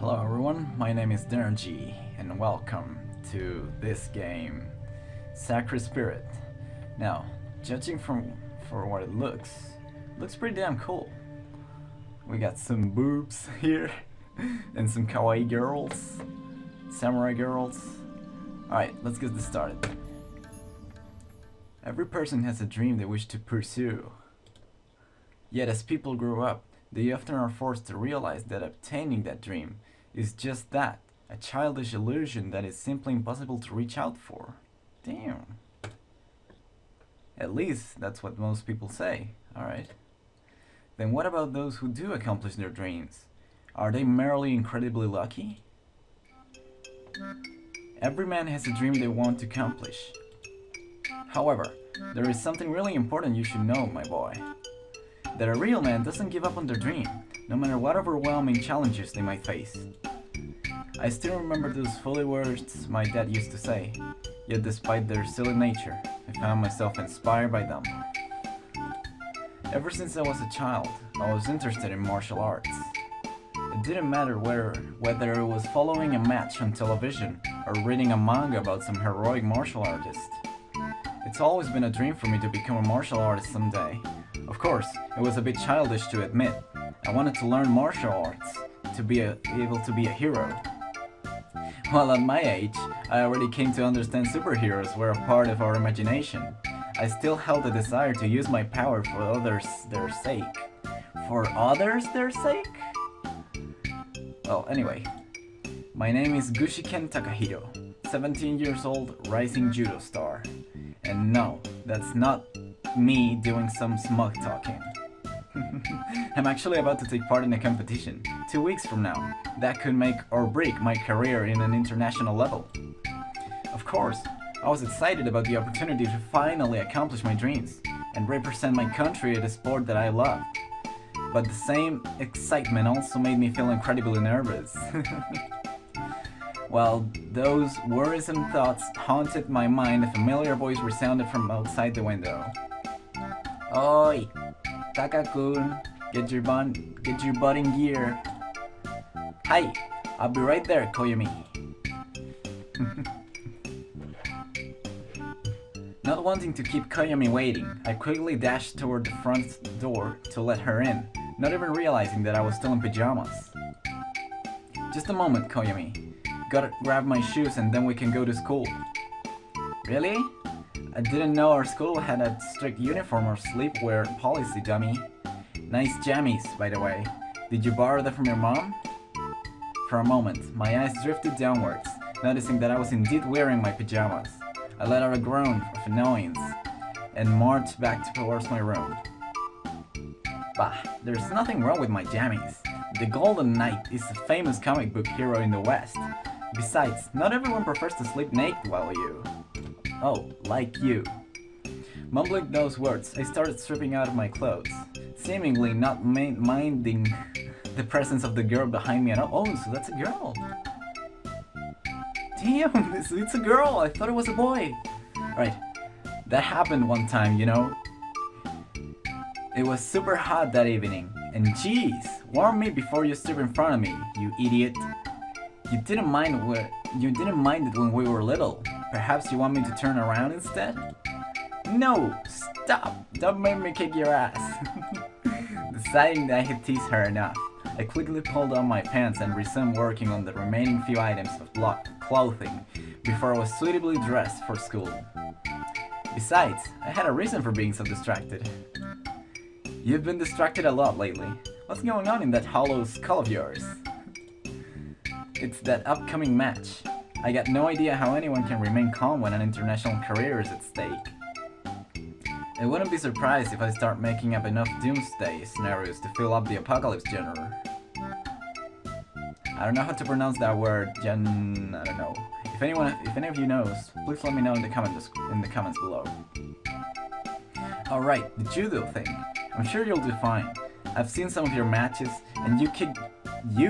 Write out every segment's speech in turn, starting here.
Hello everyone, my name is Denergy and welcome to this game, Sakura Spirit. Now, judging for what it looks pretty damn cool. We got some boobs here and some kawaii girls, samurai girls. Alright, let's get this started. Every person has a dream they wish to pursue. Yet as people grow up, they often are forced to realize that obtaining that dream is just that, a childish illusion that is simply impossible to reach out for. Damn. At least, that's what most people say, alright. Then what about those who do accomplish their dreams? Are they merely incredibly lucky? Every man has a dream they want to accomplish. However, there is something really important you should know, my boy. That a real man doesn't give up on their dream, no matter what overwhelming challenges they might face. I still remember those foolish words my dad used to say, yet despite their silly nature, I found myself inspired by them. Ever since I was a child, I was interested in martial arts. It didn't matter whether it was following a match on television or reading a manga about some heroic martial artist. It's always been a dream for me to become a martial artist someday. Of course, it was a bit childish to admit. I wanted to learn martial arts to be able to be a hero. While at my age, I already came to understand superheroes were a part of our imagination. I still held the desire to use my power for others their sake. For others their sake? Well, anyway. My name is Gushiken Takahiro, 17 years old, rising judo star. And no, that's not me doing some smug talking. I'm actually about to take part in a competition, 2 weeks from now, that could make or break my career in an international level. Of course, I was excited about the opportunity to finally accomplish my dreams and represent my country at a sport that I love. But the same excitement also made me feel incredibly nervous. While those worrisome thoughts haunted my mind, a familiar voice resounded from outside the window. Oi, Taka-kun, get your butt in gear. Hi, I'll be right there, Koyumi. Not wanting to keep Koyumi waiting, I quickly dashed toward the front door to let her in, not even realizing that I was still in pajamas. Just a moment, Koyumi. Gotta grab my shoes and then we can go to school. Really? I didn't know our school had a strict uniform or sleepwear policy, dummy. Nice jammies, by the way. Did you borrow them from your mom? For a moment, my eyes drifted downwards, noticing that I was indeed wearing my pajamas. I let out a groan of annoyance and marched back towards my room. Bah, there's nothing wrong with my jammies. The Golden Knight is a famous comic book hero in the West. Besides, not everyone prefers to sleep naked while you... Oh, like you. Mumbling those words, I started stripping out of my clothes, seemingly not minding the presence of the girl behind me at all. Oh, so that's a girl. Damn, it's a girl. I thought it was a boy. Right, that happened one time, you know. It was super hot that evening, and geez, warm me before you strip in front of me, you idiot. You didn't mind it when we were little. Perhaps you want me to turn around instead? No! Stop! Don't make me kick your ass! Deciding that I had teased her enough, I quickly pulled on my pants and resumed working on the remaining few items of clothing before I was suitably dressed for school. Besides, I had a reason for being so distracted. You've been distracted a lot lately. What's going on in that hollow skull of yours? It's that upcoming match. I got no idea how anyone can remain calm when an international career is at stake. I wouldn't be surprised if I start making up enough doomsday scenarios to fill up the apocalypse genre. I don't know how to pronounce that word, I don't know. If any of you knows, please let me know in the comments below. Alright, the judo thing. I'm sure you'll do fine. I've seen some of your matches, and you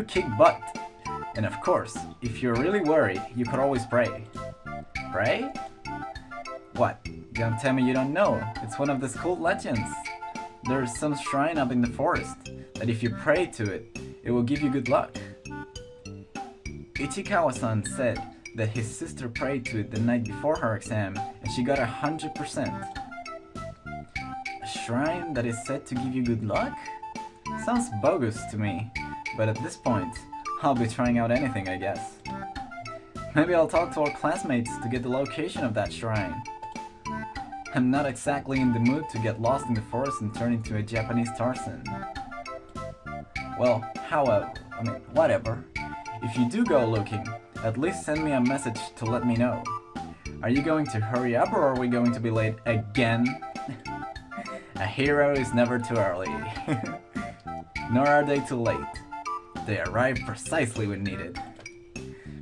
kick butt. And of course, if you're really worried, you could always pray. Pray? What? Don't tell me you don't know. It's one of the school legends. There's some shrine up in the forest that if you pray to it, it will give you good luck. Ichikawa-san said that his sister prayed to it the night before her exam and she got 100%. A shrine that is said to give you good luck? Sounds bogus to me, but at this point, I'll be trying out anything, I guess. Maybe I'll talk to our classmates to get the location of that shrine. I'm not exactly in the mood to get lost in the forest and turn into a Japanese Tarzan. Well, whatever. If you do go looking, at least send me a message to let me know. Are you going to hurry up or are we going to be late again? A hero is never too early. Nor are they too late. They arrive precisely when needed.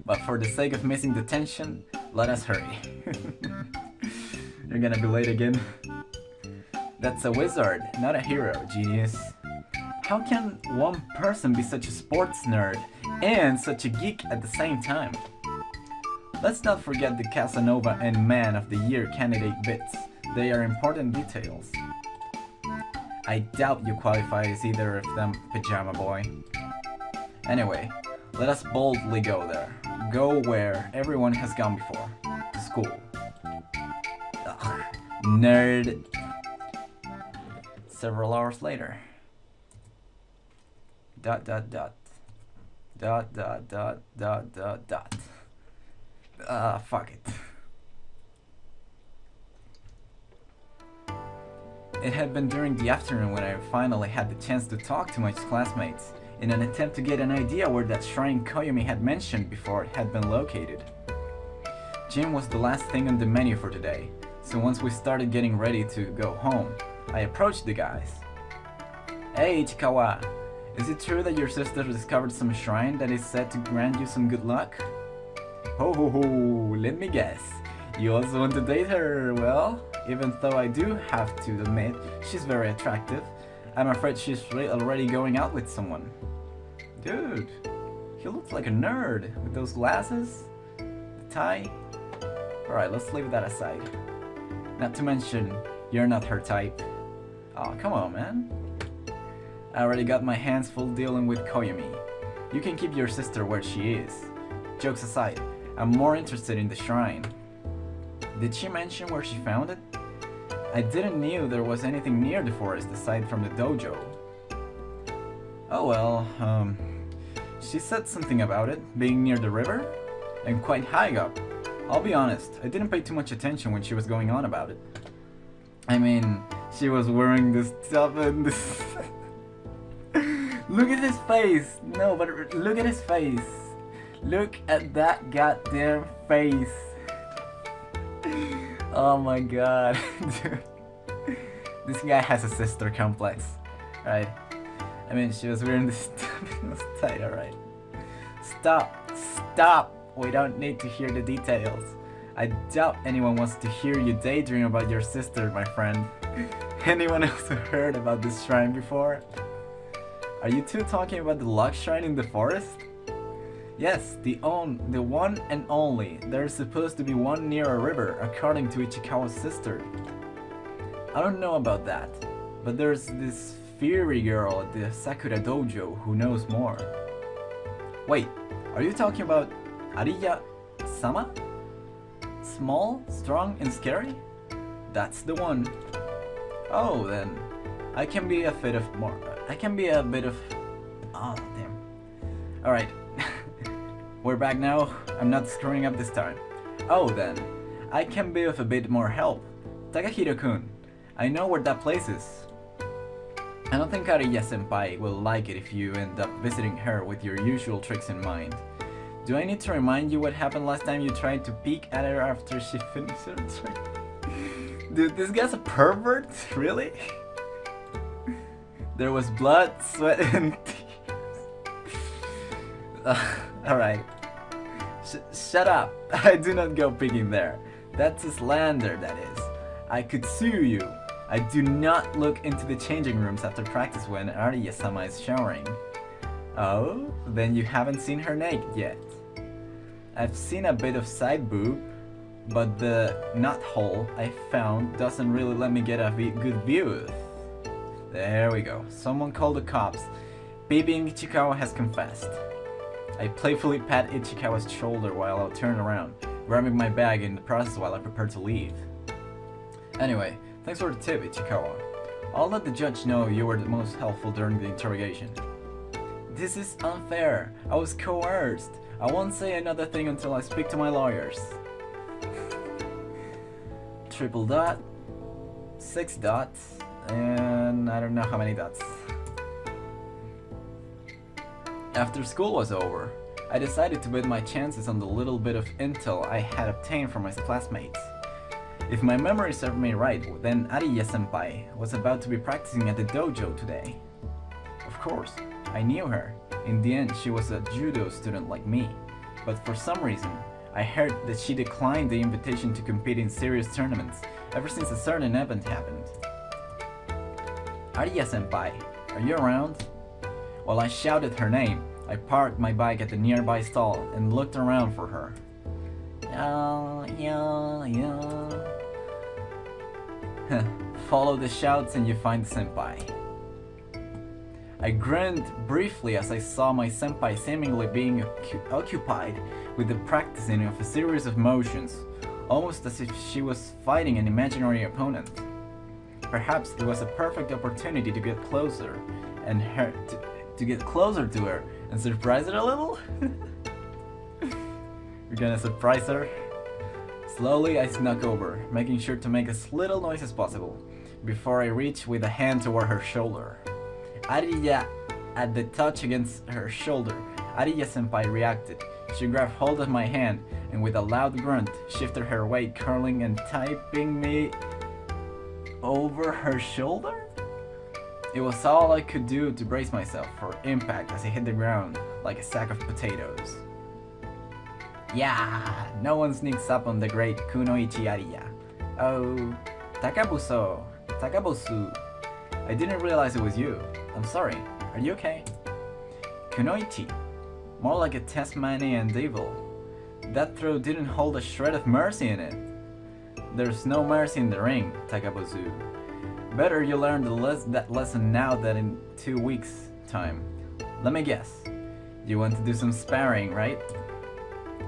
But for the sake of missing detention, let us hurry. You're gonna be late again? That's a wizard, not a hero, genius. How can one person be such a sports nerd and such a geek at the same time? Let's not forget the Casanova and Man of the Year candidate bits. They are important details. I doubt you qualify as either of them, Pajama Boy. Anyway, let us boldly go there. Go where everyone has gone before. To school. Ugh, nerd. Several hours later. ... Fuck it. It had been during the afternoon when I finally had the chance to talk to my classmates in an attempt to get an idea where that shrine Koyumi had mentioned before it had been located. Gym was the last thing on the menu for today, so once we started getting ready to go home, I approached the guys. Hey Ichikawa, is it true that your sister discovered some shrine that is said to grant you some good luck? Ho ho ho, let me guess. You also want to date her? Well, even though I do have to admit she's very attractive, I'm afraid she's already going out with someone. Dude, he looks like a nerd with those glasses, the tie. Alright, let's leave that aside. Not to mention, you're not her type. Aw, come on, man. I already got my hands full dealing with Koyumi. You can keep your sister where she is. Jokes aside, I'm more interested in the shrine. Did she mention where she found it? I didn't know there was anything near the forest aside from the dojo. Oh well, she said something about it, being near the river, and quite high up. I'll be honest, I didn't pay too much attention when she was going on about it. I mean, she was wearing this stuff and this... Look at his face! No, but look at his face! Look at that goddamn face! Oh my god, dude. This guy has a sister complex, right? I mean, she was wearing this stuff, it was tight, alright. Stop! We don't need to hear the details. I doubt anyone wants to hear you daydream about your sister, my friend. Anyone else who heard about this shrine before? Are you two talking about the luck shrine in the forest? Yes, the one and only. There's supposed to be one near a river, according to Ichikawa's sister. I don't know about that, but there's this fiery girl at the Sakura dojo who knows more. Wait, are you talking about Ariya-sama? Small, strong, and scary? That's the one. Oh, then. I can be a bit of... Oh, damn. Alright. We're back now. I'm not screwing up this time. Oh, then. I can be of a bit more help. Takahiro-kun, I know where that place is. I don't think Ariya-senpai will like it if you end up visiting her with your usual tricks in mind. Do I need to remind you what happened last time you tried to peek at her after she finished her trick? Dude, this guy's a pervert? Really? There was blood, sweat, and tears. Alright. Shut up. I do not go peeking there. That's a slander, that is. I could sue you. I do not look into the changing rooms after practice when Ariya-sama is showering. Oh? Then you haven't seen her naked yet. I've seen a bit of side boob, but the knot hole I found doesn't really let me get a good view. There we go. Someone called the cops. Baby Ichikawa has confessed. I playfully pat Ichikawa's shoulder while I turn around, grabbing my bag in the process while I prepare to leave. Anyway, thanks for the tip, Ichikawa. I'll let the judge know you were the most helpful during the interrogation. This is unfair. I was coerced. I won't say another thing until I speak to my lawyers. Triple dot, 6 dots, and I don't know how many dots. After school was over, I decided to bet my chances on the little bit of intel I had obtained from my classmates. If my memory served me right, then Ariya-senpai was about to be practicing at the dojo today. Of course, I knew her. In the end, she was a judo student like me. But for some reason, I heard that she declined the invitation to compete in serious tournaments ever since a certain event happened. Ariya-senpai, are you around? While I shouted her name, I parked my bike at the nearby stall and looked around for her. Yeah. Follow the shouts and you find the senpai. I grinned briefly as I saw my senpai seemingly being occupied with the practicing of a series of motions, almost as if she was fighting an imaginary opponent. Perhaps it was a perfect opportunity to get closer and to get closer to her and surprise her a little? We're gonna surprise her? Slowly I snuck over, making sure to make as little noise as possible, before I reached with a hand toward her shoulder. Ariya, at the touch against her shoulder, Ariya-senpai reacted. She grabbed hold of my hand and with a loud grunt, shifted her weight, curling and tipping me over her shoulder? It was all I could do to brace myself for impact as I hit the ground like a sack of potatoes. Yeah, no one sneaks up on the great Kunoichi Ariya. Oh, Takabuso, Takabosu. I didn't realize it was you. I'm sorry. Are you okay? Kunoichi. More like a Tasmanian devil. That throw didn't hold a shred of mercy in it. There's no mercy in the ring, Takabosu. Better you learn that lesson now than in 2 weeks' time. Let me guess. You want to do some sparring, right?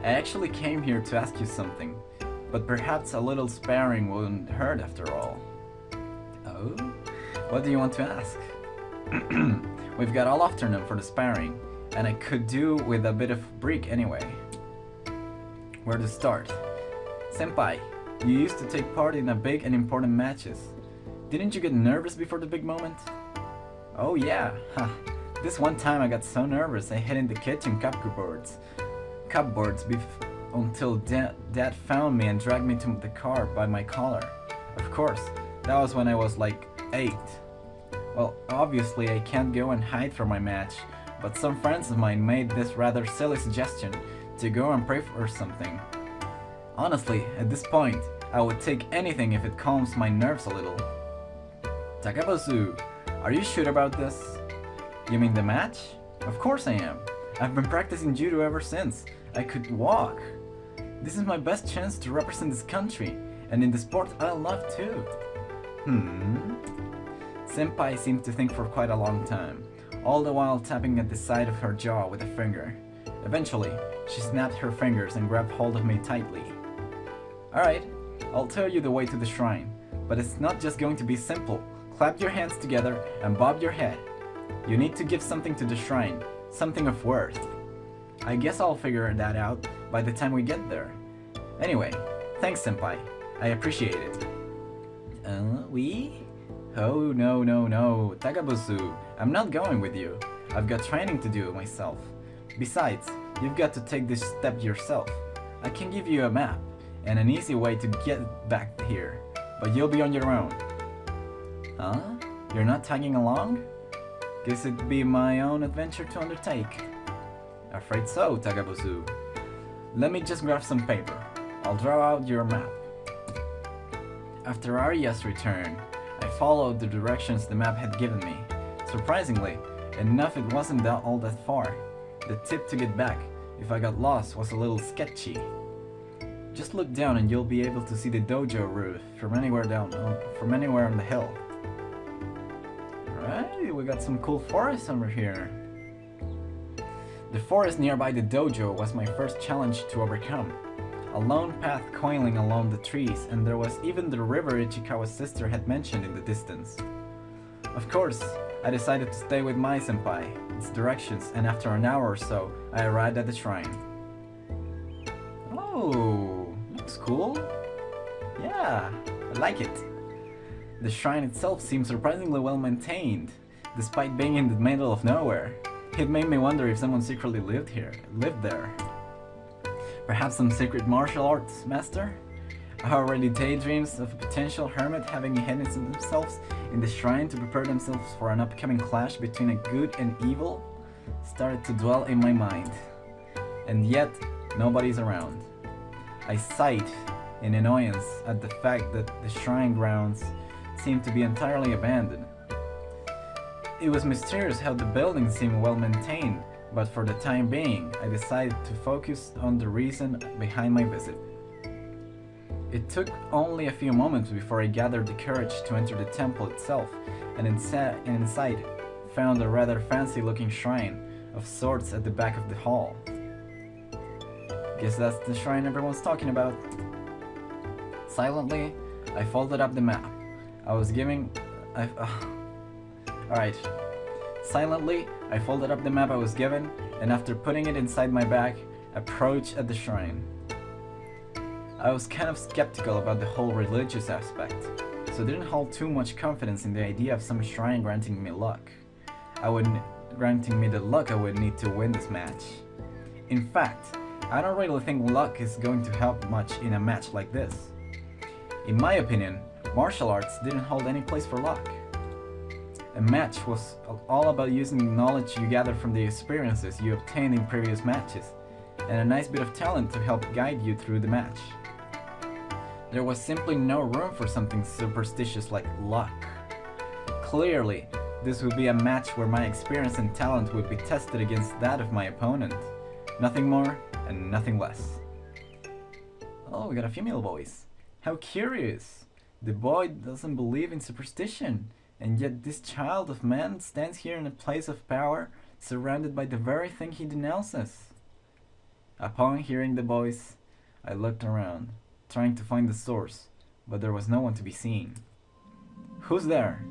I actually came here to ask you something, but perhaps a little sparring wouldn't hurt after all. Oh? What do you want to ask? We've got all afternoon for the sparring, and I could do with a bit of break anyway. Where to start? Senpai, you used to take part in a big and important matches. Didn't you get nervous before the big moment? Oh yeah, this one time I got so nervous I hid in the kitchen cupboards until Dad found me and dragged me to the car by my collar. Of course, that was when I was like 8. Well, obviously I can't go and hide from my match, but some friends of mine made this rather silly suggestion to go and pray for something. Honestly, at this point, I would take anything if it calms my nerves a little. Takabosu, are you sure about this? You mean the match? Of course I am. I've been practicing judo ever since I could walk. This is my best chance to represent this country, and in the sport I love too. Senpai seemed to think for quite a long time, all the while tapping at the side of her jaw with a finger. Eventually, she snapped her fingers and grabbed hold of me tightly. Alright, I'll tell you the way to the shrine, but it's not just going to be simple. Clap your hands together and bob your head. You need to give something to the shrine, something of worth. I guess I'll figure that out by the time we get there. Anyway, thanks senpai. I appreciate it. We? Oh no, Takabosu, I'm not going with you. I've got training to do myself. Besides, you've got to take this step yourself. I can give you a map and an easy way to get back here, but you'll be on your own. Huh? You're not tagging along? Guess it'd be my own adventure to undertake. Afraid so, Takabosu. Let me just grab some paper. I'll draw out your map. After Ariya's return, I followed the directions the map had given me. Surprisingly, enough it wasn't all that far. The tip to get back, if I got lost, was a little sketchy. Just look down and you'll be able to see the dojo roof from anywhere on the hill. Alright, we got some cool forests over here. The forest nearby the dojo was my first challenge to overcome. A lone path coiling along the trees, and there was even the river Ichikawa's sister had mentioned in the distance. Of course, I decided to stay with my senpai, its directions, and after an hour or so, I arrived at the shrine. Oh, looks cool. Yeah, I like it. The shrine itself seems surprisingly well maintained, despite being in the middle of nowhere. It made me wonder if someone secretly lived there. Perhaps some secret martial arts master? I already daydreams of a potential hermit having hidden themselves in the shrine to prepare themselves for an upcoming clash between a good and evil started to dwell in my mind. And yet, nobody's around. I sighed in annoyance at the fact that the shrine grounds seemed to be entirely abandoned. It was mysterious how the building seemed well maintained, but for the time being, I decided to focus on the reason behind my visit. It took only a few moments before I gathered the courage to enter the temple itself, and inside found a rather fancy-looking shrine of sorts at the back of the hall. Guess that's the shrine everyone's talking about. Silently, I folded up the map. Alright. Silently, I folded up the map I was given, and after putting it inside my bag, approached at the shrine. I was kind of skeptical about the whole religious aspect, so didn't hold too much confidence in the idea of some shrine granting me luck. Granting me the luck I would need to win this match. In fact, I don't really think luck is going to help much in a match like this. In my opinion, martial arts didn't hold any place for luck. A match was all about using the knowledge you gather from the experiences you obtained in previous matches, and a nice bit of talent to help guide you through the match. There was simply no room for something superstitious like luck. Clearly, this would be a match where my experience and talent would be tested against that of my opponent. Nothing more and nothing less. Oh, we got a female voice. How curious! The boy doesn't believe in superstition, and yet this child of man stands here in a place of power, surrounded by the very thing he denounces. Upon hearing the voice, I looked around, trying to find the source, but there was no one to be seen. Who's there?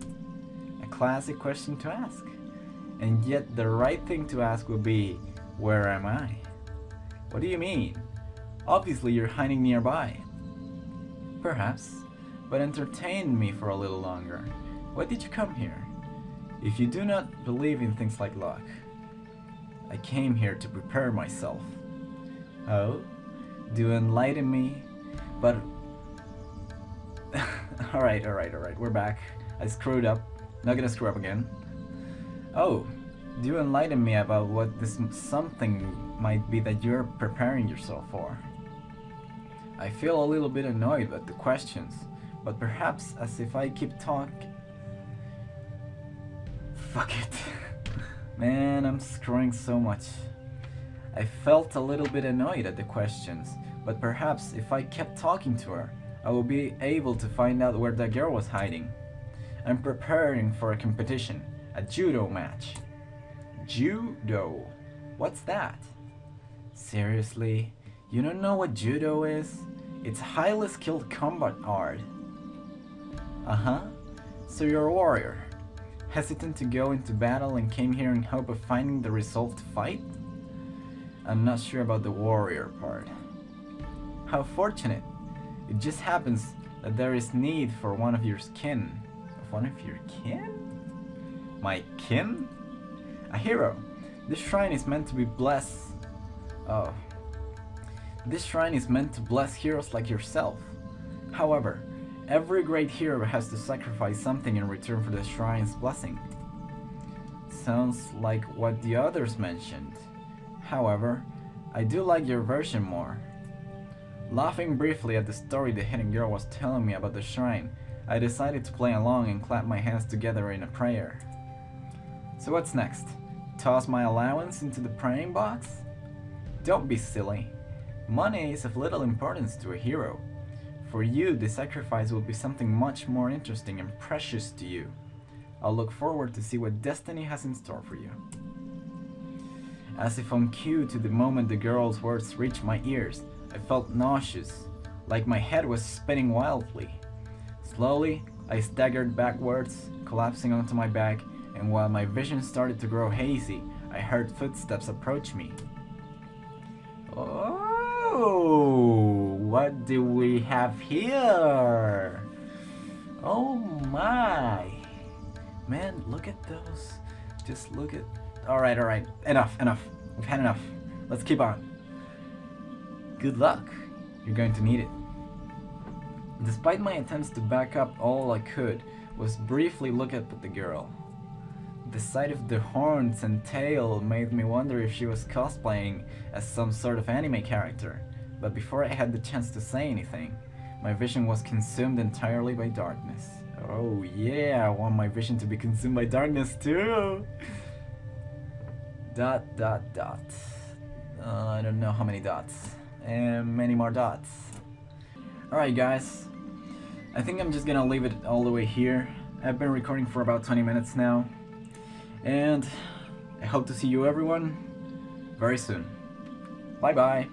A classic question to ask. And yet the right thing to ask would be, where am I? What do you mean? Obviously you're hiding nearby. Perhaps, but entertain me for a little longer. Why did you come here? If you do not believe in things like luck, I came here to prepare myself. Oh? Do enlighten me? But... Alright, we're back. I screwed up. Not gonna screw up again. Oh, do enlighten me about what this something might be that you're preparing yourself for. I feel a little bit annoyed at the questions, but perhaps as if I keep talking... Fuck it. Man, I'm screwing so much. I felt a little bit annoyed at the questions, but perhaps if I kept talking to her, I would be able to find out where that girl was hiding. I'm preparing for a competition, a judo match. Judo? What's that? Seriously? You don't know what judo is? It's highly skilled combat art. Uh-huh. So you're a warrior. Hesitant to go into battle and came here in hope of finding the resolve to fight? I'm not sure about the warrior part. How fortunate. It just happens that there is need for one of your kin. One of your kin? My kin? A hero. This shrine is meant to be blessed. Oh. This shrine is meant to bless heroes like yourself. However, every great hero has to sacrifice something in return for the shrine's blessing. Sounds like what the others mentioned. However, I do like your version more. Laughing briefly at the story the hidden girl was telling me about the shrine, I decided to play along and clap my hands together in a prayer. So what's next? Toss my allowance into the praying box? Don't be silly. Money is of little importance to a hero. For you, the sacrifice will be something much more interesting and precious to you. I'll look forward to see what destiny has in store for you. as if on cue to the moment the girl's words reached my ears. I felt nauseous, like my head was spinning wildly. Slowly, I staggered backwards, collapsing onto my back, and while my vision started to grow hazy, I heard footsteps approach me. Oh, what do we have here? Oh my. Man, look at those. Just look at... Alright. Enough. We've had enough. Let's keep on. Good luck. You're going to need it. Despite my attempts to back up, all I could was briefly look up at the girl. The sight of the horns and tail made me wonder if she was cosplaying as some sort of anime character, but before I had the chance to say anything, my vision was consumed entirely by darkness. Oh yeah, I want my vision to be consumed by darkness too! ... I don't know how many dots. And many more dots. Alright guys, I think I'm just gonna leave it all the way here. I've been recording for about 20 minutes now. And I hope to see you everyone very soon. Bye bye.